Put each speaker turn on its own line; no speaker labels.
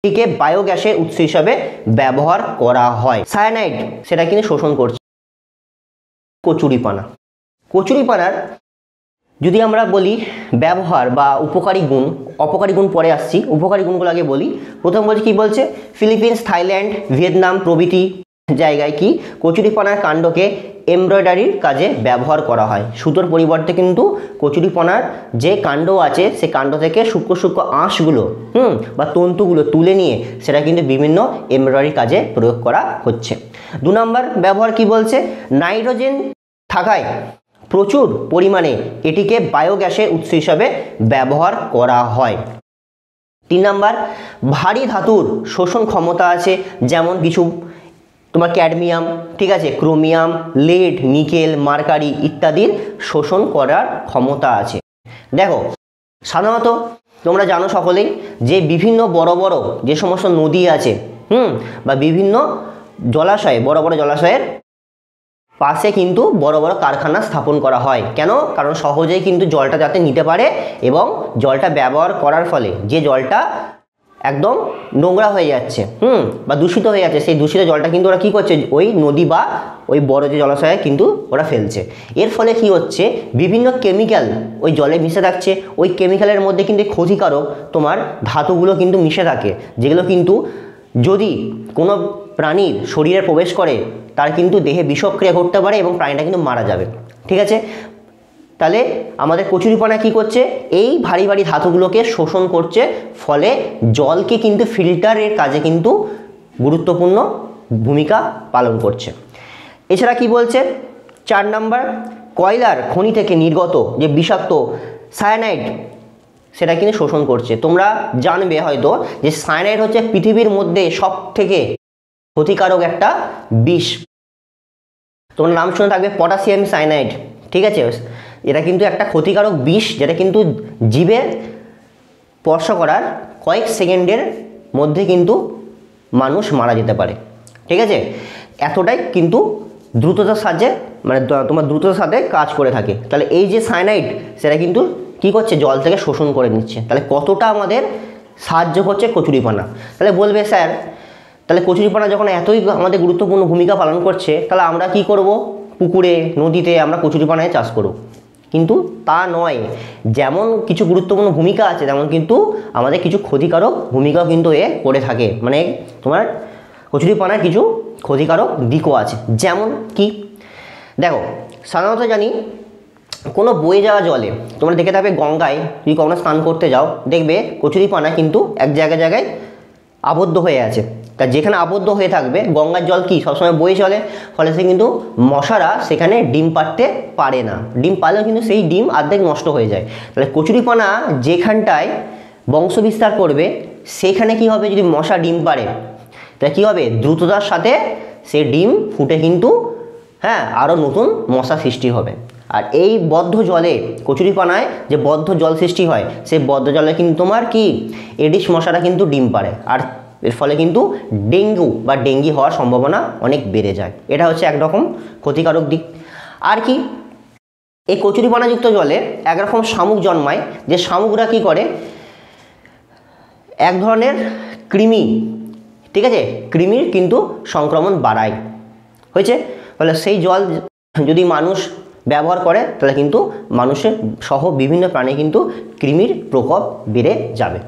এটিকে বায়োগ্যাসের উৎস হিসাবে ব্যবহার করা হয়। সায়ানাইড সেটা কিন্তু শোষণ করছে কচুরিপানা। কচুরিপানার যদি আমরা বলি ব্যবহার বা উপকারী গুণ, অপকারী গুণ পরে আসছি, উপকারী গুণগুলো আগে বলি। প্রথম বলছি কি বলছে, ফিলিপিন্স, থাইল্যান্ড, ভিয়েতনাম প্রভৃতি জায়গায় কি কচুরিপানার কাণ্ডকে এমব্রয়ডারির কাজে ব্যবহার করা হয়। সুতোর পরিবর্তে কিন্তু কচুরিপানার যে কাণ্ড আছে সে কাণ্ড থেকে সূক্ষ্ম সূক্ষ্ম আঁশগুলো বা তন্তুগুলো তুলে নিয়ে সেটা কিন্তু বিভিন্ন এমব্রয়ডারি কাজে প্রয়োগ করা হচ্ছে। 2 নম্বর ব্যবহার কি বলছে, নাইট্রোজেন থাকায় প্রচুর পরিমাণে এটিকে বায়োগ্যাসের উৎস হিসাবে ব্যবহার করা হয়। 3 নম্বর, ভারী ধাতুর শোষণ ক্ষমতা আছে, যেমন কিছু তোমার ক্যাডমিয়াম, ঠিক আছে, ক্রোমিয়াম, লেড, নিকেল, মার্কারি ইত্যাদির শোষণ করার ক্ষমতা আছে। দেখো সাধারণত তোমরা জানো সকলেই যে বিভিন্ন বড় বড় যে সমস্ত নদী আছে বা বিভিন্ন জলাশয়ে, বড় বড় জলাশয়ের পাশে কিন্তু বড় বড় কারখানা স্থাপন করা হয়। কেন? কারণ সহজেই কিন্তু জলটা যাতে নিতে পারে এবং জলটা ব্যবহার করার ফলে যে জলটা একদম নোংরা হয়ে যাচ্ছে বা দূষিত হয়ে যাচ্ছে, সেই দূষিত জলটা কিন্তু ওরা কী করছে, ওই নদী বা ওই বড় যে জলাশয়ে কিন্তু ওরা ফেলছে। এর ফলে কি হচ্ছে, বিভিন্ন কেমিক্যাল ওই জলে মিশে থাকছে। ওই কেমিক্যালের মধ্যে কিন্তু ক্ষতিকারক তোমার ধাতুগুলো কিন্তু মিশে থাকে, যেগুলো কিন্তু যদি কোনো প্রাণীর শরীরে প্রবেশ করে তার কিন্তু দেহে বিষক্রিয়া ঘটতে পারে এবং প্রাণীটা কিন্তু মারা যাবে। ঠিক আছে, তাহলে আমাদের কচুরিপানা কি করছে, এই ভারী ভারী ধাতুগুলোকে শোষণ করছে, ফলে জলকে কিন্তু ফিল্টারের কাজে কিন্তু গুরুত্বপূর্ণ ভূমিকা পালন করছে। এছাড়া কি বলছে 4 নম্বর, কয়লার খনি থেকে নির্গত যে বিষাক্ত সায়ানাইড সেটা কিন্তু শোষণ করছে। তোমরা জানবে হয়তো যে সায়ানাইড হচ্ছে পৃথিবীর মধ্যে সব থেকে ক্ষতিকারক একটা বিষ। তোমার নাম শুনে থাকবে পটাশিয়াম সায়ানাইড, ঠিক আছে। এটা কিন্তু একটা ক্ষতিকারক বিষ, যেটা কিন্তু জীবের স্পর্শ করার কয়েক সেকেন্ডের মধ্যে কিন্তু মানুষ মারা যেতে পারে। ঠিক আছে, এতটাই কিন্তু দ্রুততার সাহায্যে মানে তোমার দ্রুততার সাথে কাজ করে থাকে। তাহলে এই যে সায়ানাইড সেটা কিন্তু কী করছে, জল থেকে শোষণ করে নিচ্ছে। তাহলে কতটা আমাদের সাহায্য করছে কচুরিপানা। তাহলে বলবে স্যার, তাহলে কচুরিপানা যখন এতই আমাদের গুরুত্বপূর্ণ ভূমিকা পালন করছে, তাহলে আমরা কি করব, পুকুরে নদীতে আমরা কচুরিপানায় চাষ করব। কিন্তু তা নয়, যেমন কিছু গুরুত্বপূর্ণ ভূমিকা আছে তেমন কিন্তু আমাদের কিছু ক্ষতিকারক ভূমিকাও কিন্তু এ করে থাকে। মানে তোমার কচুরিপানার কিছু ক্ষতিকারক দিকও আছে। যেমন কি, দেখো সাধারণত জানি কোনো বয়ে যাওয়া জলে তোমরা দেখে থাকবে, গঙ্গায় যদি কখনো স্নান করতে যাও দেখবে কচুরিপানা কিন্তু এক জায়গায় আবদ্ধ হয়ে আছে। তা যেখানে আবদ্ধ হয়ে থাকবে গঙ্গার জল কি সবসময় বয়ে চলে, ফলে সে কিন্তু মশারা সেখানে ডিম পাড়তে পারে না। ডিম পারলেও কিন্তু সেই ডিম অর্ধেক নষ্ট হয়ে যায়। তাহলে কচুরিপানা যেখানটায় বংশবিস্তার করবে সেখানে কি হবে, যদি মশা ডিম পাড়ে তাহলে কী হবে, দ্রুততার সাথে সে ডিম ফুটে কিন্তু আরও নতুন মশা সৃষ্টি হবে। আর এই বদ্ধ জলে কচুরিপানায় যে বদ্ধ জল সৃষ্টি হয়, সেই বদ্ধ জলে কিন্তু তোমার কি এডিস মশারা কিন্তু ডিম পাড়ে, আর এর ফলে কিন্তু ডেঙ্গু বা ডেঙ্গি হওয়ার সম্ভাবনা অনেক বেড়ে যায়। এটা হচ্ছে একরকম ক্ষতিকারক দিক। আর কি, এই কচুরিপানাযুক্ত জলে একরকম শামুক জন্মায়, যে শামুকরা কি করে, এক ধরনের কৃমি, ঠিক আছে, কৃমির কিন্তু সংক্রমণ বাড়ায় হয়েছে। ফলে সেই জল যদি মানুষ ব্যবহার করে তাহলে কিন্তু মানুষের সহ বিভিন্ন প্রাণী কিন্তু কৃমির প্রকোপ বেড়ে যাবে।